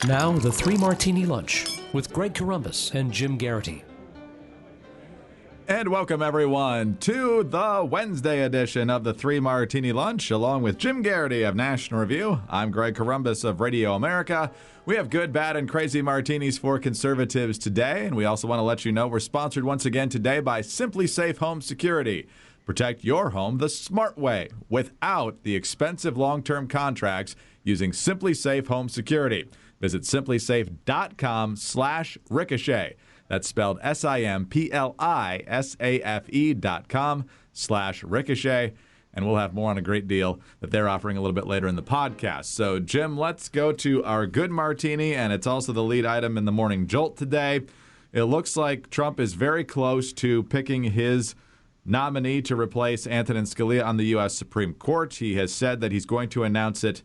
Now, the Three Martini Lunch with Greg Corombos and Jim Geraghty. And welcome, everyone, to the Wednesday edition of the Three Martini Lunch, along with Jim Geraghty of National Review. I'm Greg Corombos of Radio America. We have good, bad, and crazy martinis for conservatives today, and we also want to let you know we're sponsored once again today by Simply Safe Home Security. Protect your home the smart way, without the expensive long-term contracts, using Simply Safe Home Security. Visit simplysafe.com/ricochet. That's spelled simplisafe.com/ricochet. And we'll have more on a great deal that they're offering a little bit later in the podcast. So, Jim, let's go to our good martini, and it's also the lead item in the Morning Jolt today. It looks like Trump is very close to picking his nominee to replace Antonin Scalia on the U.S. Supreme Court. He has said that he's going to announce it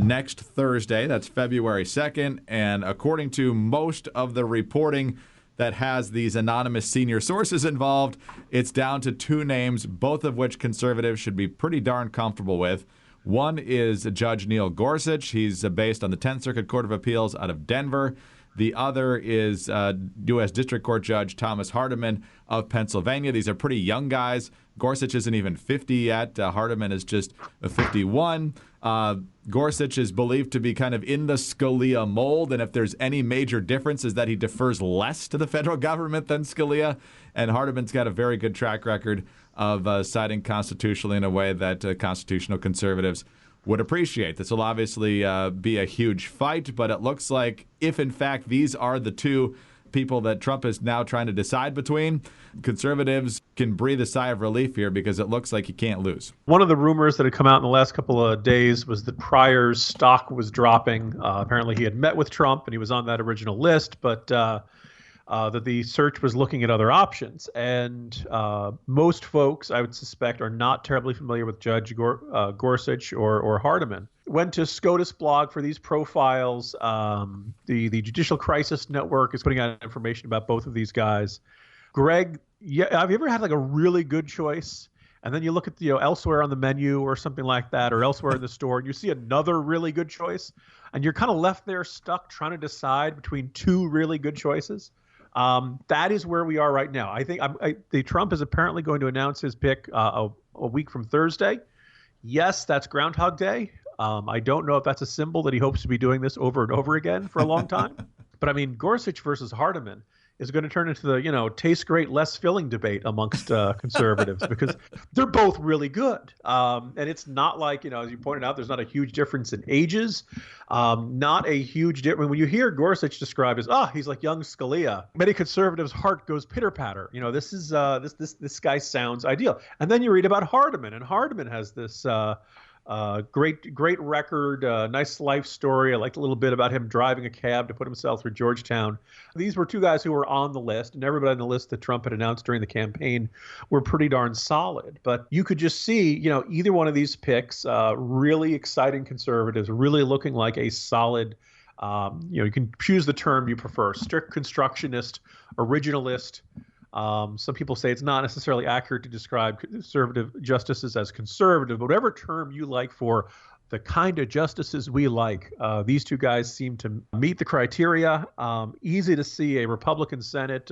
next Thursday. That's February 2nd. And according to most of the reporting that has these anonymous senior sources involved, it's down to two names, both of which conservatives should be pretty darn comfortable with. One is Judge Neil Gorsuch. He's based on the 10th Circuit Court of Appeals out of Denver. The other is U.S. District Court Judge Thomas Hardiman of Pennsylvania. These are pretty young guys. Gorsuch isn't even 50 yet. Hardiman is just 51. Gorsuch is believed to be kind of in the Scalia mold, and if there's any major difference is that he defers less to the federal government than Scalia. And Hardiman's got a very good track record of siding constitutionally in a way that constitutional conservatives would appreciate. This will obviously be a huge fight, but it looks like if, in fact, these are the two people that Trump is now trying to decide between, conservatives can breathe a sigh of relief here because it looks like he can't lose. One of the rumors that had come out in the last couple of days was that Pryor's stock was dropping. Apparently he had met with Trump and he was on that original list, but that the search was looking at other options. And most folks, I would suspect, are not terribly familiar with Judge Gorsuch or Hardiman. Went to SCOTUS blog for these profiles. The Judicial Crisis Network is putting out information about both of these guys. Greg, have you ever had like a really good choice, and then you look at elsewhere on the menu or something like that, or elsewhere in the store, and you see another really good choice, and you're kind of left there stuck trying to decide between two really good choices? That is where we are right now. I think the Trump is apparently going to announce his pick a week from Thursday. Yes, that's Groundhog Day. I don't know if that's a symbol that he hopes to be doing this over and over again for a long time. But I mean, Gorsuch versus Hardiman is going to turn into the, taste great, less filling debate amongst conservatives because they're both really good. And it's not like, as you pointed out, there's not a huge difference in ages. Not a huge difference. When you hear Gorsuch described as, he's like young Scalia, many conservatives' heart goes pitter patter. This is this guy sounds ideal. And then you read about Hardiman, and Hardiman has this great record, nice life story. I liked a little bit about him driving a cab to put himself through Georgetown. These were two guys who were on the list, and everybody on the list that Trump had announced during the campaign were pretty darn solid. But you could just see, either one of these picks, really exciting conservatives, really looking like a solid, you can choose the term you prefer, strict constructionist, originalist. Some people say it's not necessarily accurate to describe conservative justices as conservative, but whatever term you like for the kind of justices we like, these two guys seem to meet the criteria. Easy to see a Republican Senate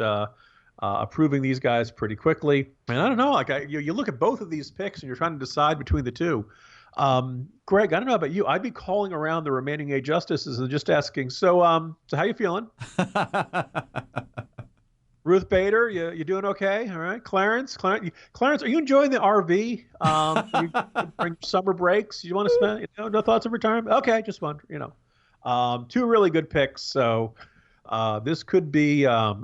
approving these guys pretty quickly. And I don't know, you look at both of these picks and you're trying to decide between the two. Greg, I don't know about you. I'd be calling around the remaining 8 justices and just asking, so how you feeling? Ruth Bader, you doing okay? All right. Clarence, are you enjoying the RV? During summer breaks, you want to spend, no thoughts of retirement? Okay, just wondering, two really good picks. So this could be a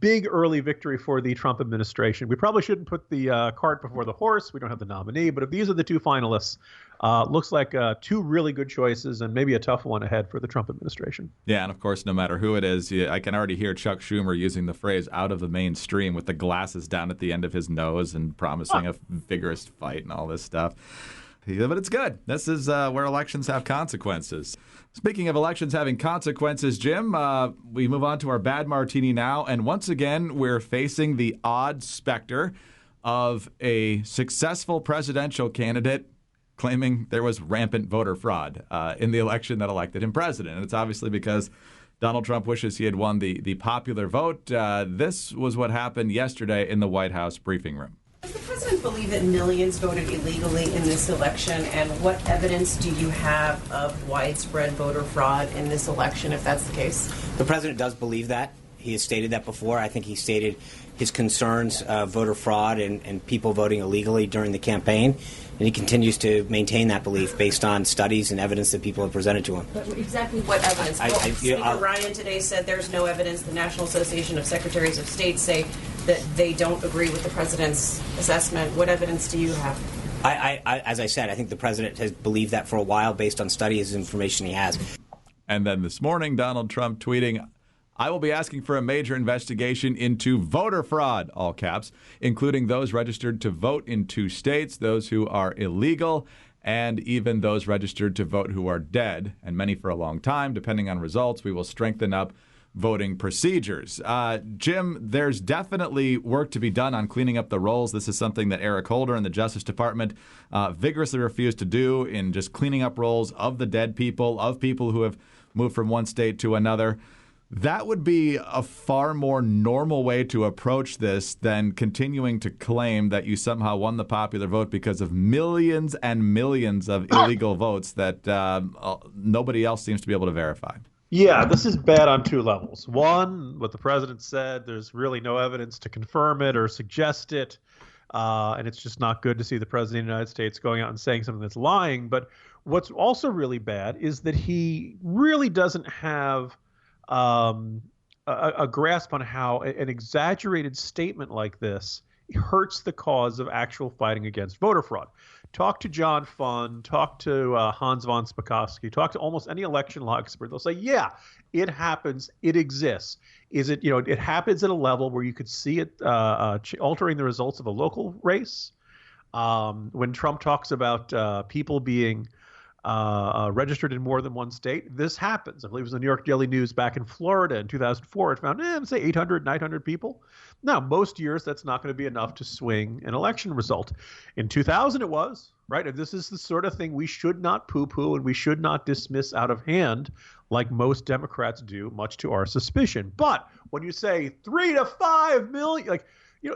big early victory for the Trump administration. We probably shouldn't put the cart before the horse. We don't have the nominee, but if these are the two finalists, looks like two really good choices and maybe a tough one ahead for the Trump administration. Yeah, and of course, no matter who it is, I can already hear Chuck Schumer using the phrase out of the mainstream with the glasses down at the end of his nose and promising a vigorous fight and all this stuff. Yeah, but it's good. This is where elections have consequences. Speaking of elections having consequences, Jim, we move on to our bad martini now. And once again, we're facing the odd specter of a successful presidential candidate claiming there was rampant voter fraud in the election that elected him president. And it's obviously because Donald Trump wishes he had won the popular vote. This was what happened yesterday in the White House briefing room. Does the president believe that millions voted illegally in this election? And what evidence do you have of widespread voter fraud in this election, if that's the case? The president does believe that. He has stated that before. I think he stated his concerns of voter fraud and people voting illegally during the campaign. And he continues to maintain that belief based on studies and evidence that people have presented to him. But exactly what evidence? Speaker Ryan today said there's no evidence. The National Association of Secretaries of State say that they don't agree with the president's assessment. What evidence do you have? As I said, I think the president has believed that for a while based on studies and information he has. And then this morning, Donald Trump tweeting, "I will be asking for a major investigation into voter fraud," all caps, including those registered to vote in 2 states, those who are illegal, and even those registered to vote who are dead, and many for a long time. Depending on results, we will strengthen up voting procedures. Jim, there's definitely work to be done on cleaning up the rolls. This is something that Eric Holder and the Justice Department vigorously refused to do in just cleaning up rolls of the dead people, of people who have moved from one state to another. That would be a far more normal way to approach this than continuing to claim that you somehow won the popular vote because of millions and millions of illegal votes that nobody else seems to be able to verify. Yeah, this is bad on 2 levels. One, what the president said, there's really no evidence to confirm it or suggest it. And it's just not good to see the president of the United States going out and saying something that's lying. But what's also really bad is that he really doesn't have a grasp on how an exaggerated statement like this hurts the cause of actual fighting against voter fraud. Talk to John Fund, talk to Hans von Spakovsky, talk to almost any election law expert. They'll say, yeah, it happens. It exists. Is it, it happens at a level where you could see it altering the results of a local race. When Trump talks about people being registered in more than one state, this happens. I believe it was the New York Daily News back in Florida in 2004. It found, say 800, 900 people. Now, most years that's not going to be enough to swing an election result. In 2000 it was, right? And this is the sort of thing we should not poo-poo and we should not dismiss out of hand like most Democrats do, much to our suspicion. But when you say 3 to 5 million,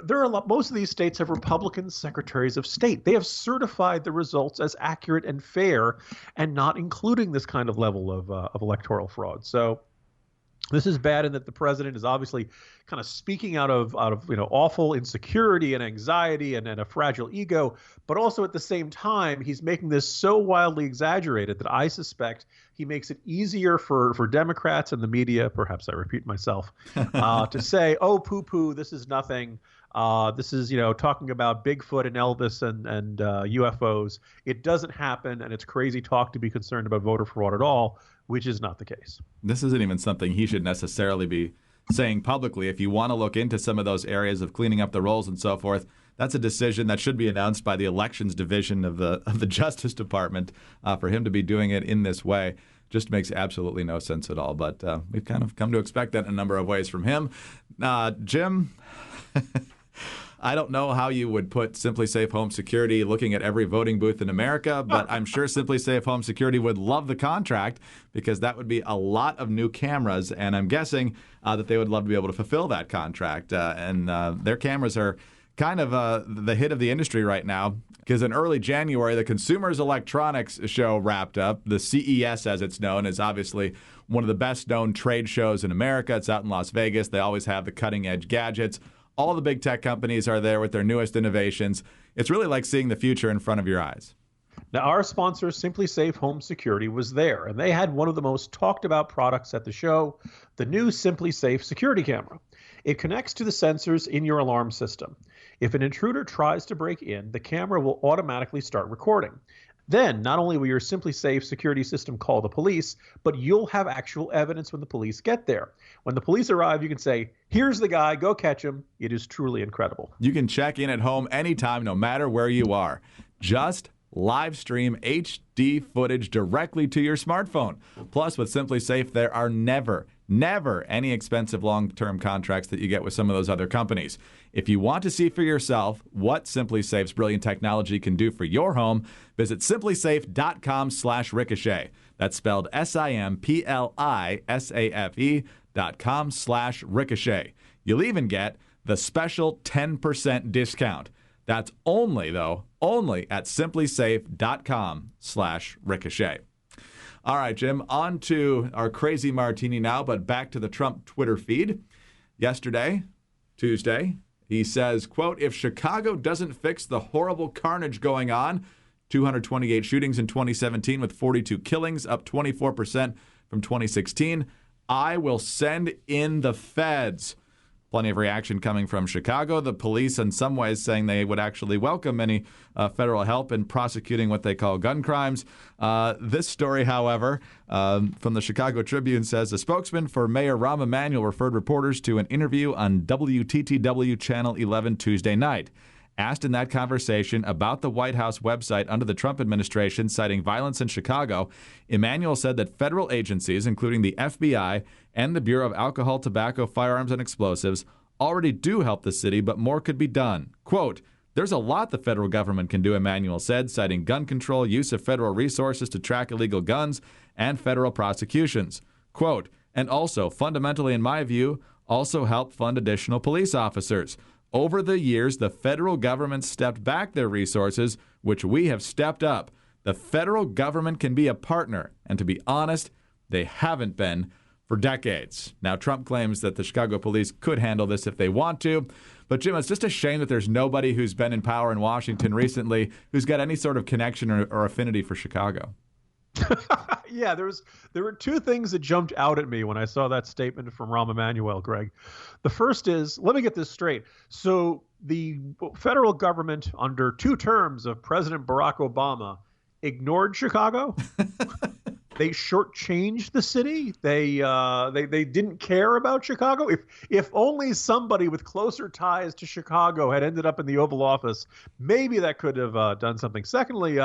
there are most of these states have Republican secretaries of state. They have certified the results as accurate and fair and not including this kind of level of electoral fraud. So this is bad in that the president is obviously kind of speaking out of awful insecurity and anxiety and a fragile ego, but also at the same time, he's making this so wildly exaggerated that I suspect he makes it easier for Democrats and the media, perhaps I repeat myself, to say, oh, poo-poo, this is nothing. This is, talking about Bigfoot and Elvis and UFOs. It doesn't happen, and it's crazy talk to be concerned about voter fraud at all, which is not the case. This isn't even something he should necessarily be saying publicly. If you want to look into some of those areas of cleaning up the rolls and so forth, that's a decision that should be announced by the Elections Division of the Justice Department. For him to be doing it in this way just makes absolutely no sense at all. But we've kind of come to expect that in a number of ways from him. Jim, I don't know how you would put Simply Safe Home Security looking at every voting booth in America, but I'm sure Simply Safe Home Security would love the contract because that would be a lot of new cameras, and I'm guessing that they would love to be able to fulfill that contract. And their cameras are kind of the hit of the industry right now because in early January, the Consumers Electronics Show wrapped up. The CES, as it's known, is obviously one of the best-known trade shows in America. It's out in Las Vegas. They always have the cutting-edge gadgets. All the big tech companies are there with their newest innovations. It's really like seeing the future in front of your eyes. Now, our sponsor, Simply Safe Home Security, was there, and they had one of the most talked about products at the show, the new Simply Safe security camera. It connects to the sensors in your alarm system. If an intruder tries to break in, the camera will automatically start recording. Then, not only will your Simply Safe security system call the police, but you'll have actual evidence when the police get there. When the police arrive, you can say, here's the guy, go catch him. It is truly incredible. You can check in at home anytime, no matter where you are. Just live stream HD footage directly to your smartphone. Plus, with Simply Safe, there are never Never any expensive long-term contracts that you get with some of those other companies. If you want to see for yourself what SimpliSafe's brilliant technology can do for your home, visit simplisafe.com/ricochet. That's spelled SIMPLISAFE.com/ricochet. You'll even get the special 10% discount. That's only at simplisafe.com/ricochet. All right, Jim, on to our crazy martini now, but back to the Trump Twitter feed. Yesterday, Tuesday, he says, quote, if Chicago doesn't fix the horrible carnage going on, 228 shootings in 2017 with 42 killings, up 24% from 2016, I will send in the feds. Plenty of reaction coming from Chicago. The police, in some ways, saying they would actually welcome any federal help in prosecuting what they call gun crimes. This story, however, from the Chicago Tribune says a spokesman for Mayor Rahm Emanuel referred reporters to an interview on WTTW Channel 11 Tuesday night. Asked in that conversation about the White House website under the Trump administration citing violence in Chicago, Emanuel said that federal agencies, including the FBI and the Bureau of Alcohol, Tobacco, Firearms, and Explosives, already do help the city, but more could be done. Quote, there's a lot the federal government can do, Emanuel said, citing gun control, use of federal resources to track illegal guns, and federal prosecutions. Quote, and also, fundamentally in my view, also help fund additional police officers. Over the years, the federal government stepped back their resources, which we have stepped up. The federal government can be a partner, and to be honest, they haven't been for decades. Now, Trump claims that the Chicago police could handle this if they want to, but Jim, it's just a shame that there's nobody who's been in power in Washington recently who's got any sort of connection or affinity for Chicago. Yeah, there were two things that jumped out at me when I saw that statement from Rahm Emanuel, Greg. The first is, let me get this straight. So the federal government under 2 terms of President Barack Obama ignored Chicago. They shortchanged the city. They didn't care about Chicago. If only somebody with closer ties to Chicago had ended up in the Oval Office, maybe that could have done something. Secondly,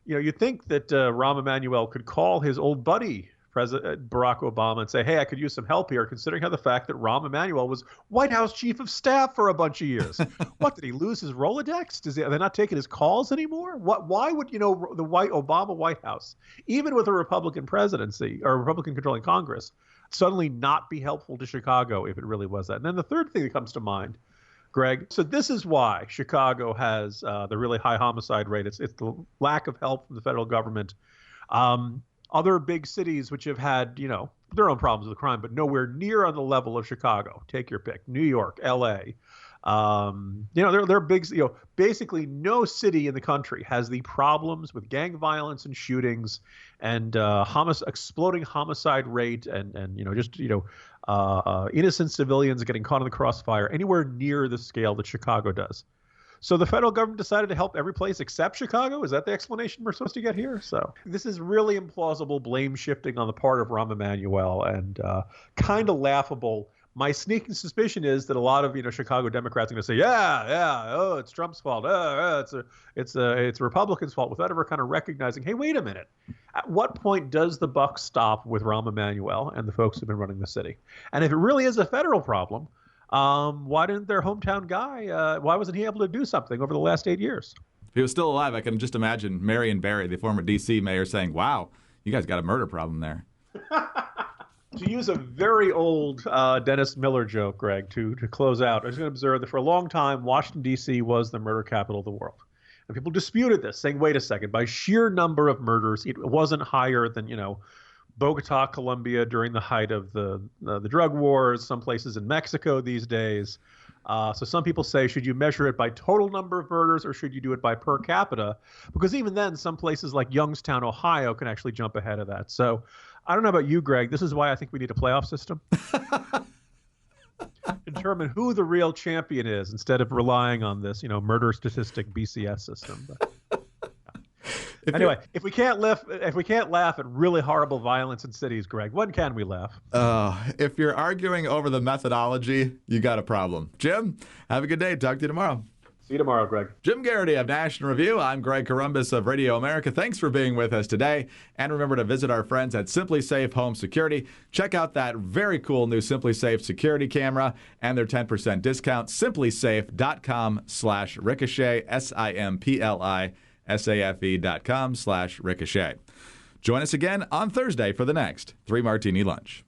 you'd think that Rahm Emanuel could call his old buddy, President Barack Obama, and say, hey, I could use some help here, considering how the fact that Rahm Emanuel was White House chief of staff for a bunch of years. What, did he lose his Rolodex? Are they not taking his calls anymore? Why would, the Obama White House, even with a Republican presidency or a Republican controlling Congress, suddenly not be helpful to Chicago if it really was that? And then the third thing that comes to mind, Greg, so this is why Chicago has the really high homicide rate. It's the lack of help from the federal government. Other big cities which have had, their own problems with crime, but nowhere near on the level of Chicago. Take your pick. New York, L.A. They're big. Basically, no city in the country has the problems with gang violence and shootings and exploding homicide rate and innocent civilians getting caught in the crossfire anywhere near the scale that Chicago does. So the federal government decided to help every place except Chicago? Is that the explanation we're supposed to get here? So this is really implausible blame shifting on the part of Rahm Emanuel and kind of laughable. My sneaking suspicion is that a lot of Chicago Democrats are going to say, oh, it's Trump's fault. It's Republicans' fault, without ever kind of recognizing, hey, wait a minute. At what point does the buck stop with Rahm Emanuel and the folks who've been running the city? And if it really is a federal problem, why didn't their hometown guy, why wasn't he able to do something over the last 8 years? If he was still alive, I can just imagine Marion Barry, the former D.C. mayor, saying, wow, you guys got a murder problem there. To use a very old Dennis Miller joke, Greg, to close out, I was going to observe that for a long time, Washington, D.C. was the murder capital of the world. And people disputed this, saying, wait a second, by sheer number of murders, it wasn't higher than, Bogota, Colombia during the height of the drug wars, some places in Mexico these days. So some people say, should you measure it by total number of murders or should you do it by per capita? Because even then, some places like Youngstown, Ohio can actually jump ahead of that. So I don't know about you, Greg. This is why I think we need a playoff system. Determine who the real champion is instead of relying on this, murder statistic BCS system. But, anyway, if we can't laugh at really horrible violence in cities, Greg, when can we laugh? If you're arguing over the methodology, you got a problem. Jim, have a good day. Talk to you tomorrow. See you tomorrow, Greg. Jim Geraghty of National Review. I'm Greg Corombos of Radio America. Thanks for being with us today. And remember to visit our friends at Simply Safe Home Security. Check out that very cool new Simply Safe security camera and their 10% discount. simplysafe.com/ricochet, SIMPLISAFE.com/ricochet. Join us again on Thursday for the next 3 Martini Lunch.